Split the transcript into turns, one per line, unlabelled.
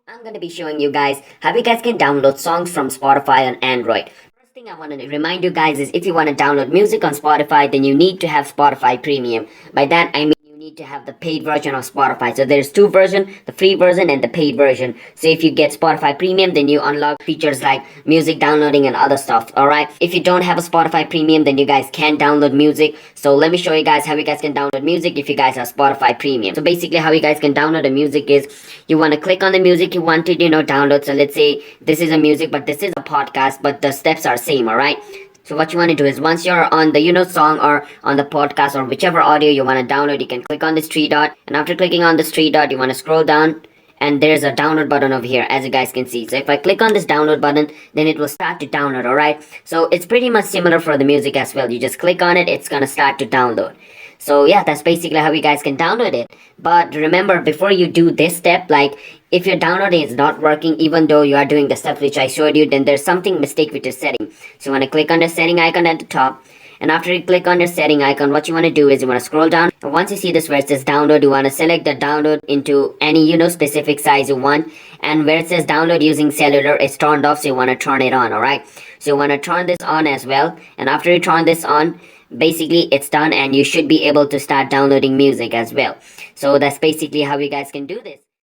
I'm going to be showing you guys how you guys can download songs from Spotify on Android. First thing I want to remind you guys is if you want to download music on Spotify, then you need to have Spotify Premium. By that I mean you need to have the paid version of Spotify. So there's two versions, the free version and the paid version. So if you get Spotify Premium, then you unlock features like music downloading and other stuff, alright? If you don't have a Spotify Premium, then you guys can't download music. So let me show you guys how you guys can download music if you guys have Spotify Premium. So basically how you guys can download the music is you want to click on the music you wanted, download. So let's say this is a music, but this is a podcast, but the steps are same, alright? So what you want to do is once you're on the song or on the podcast or whichever audio you want to download, you can click on this three dot, and after clicking on this three dot, you want to scroll down and there's a download button over here, as you guys can see. So if I click on this download button, then it will start to download, alright? So it's pretty much similar for the music as well. You just click on it, it's gonna start to download. So yeah, that's basically how you guys can download it. But remember, before you do this step, like if your downloading is not working even though you are doing the steps which I showed you, then there's something mistake with your setting. So you want to click on the setting icon at the top, and after you click on the setting icon, what you want to do is you want to scroll down, and once you see this where it says download, you want to select the download into any specific size you want, and where it says download using cellular, it's turned off, so you want to turn it on. Alright, so you want to turn this on as well, and after you turn this on, basically it's done and you should be able to start downloading music as well. So that's basically how you guys can do this.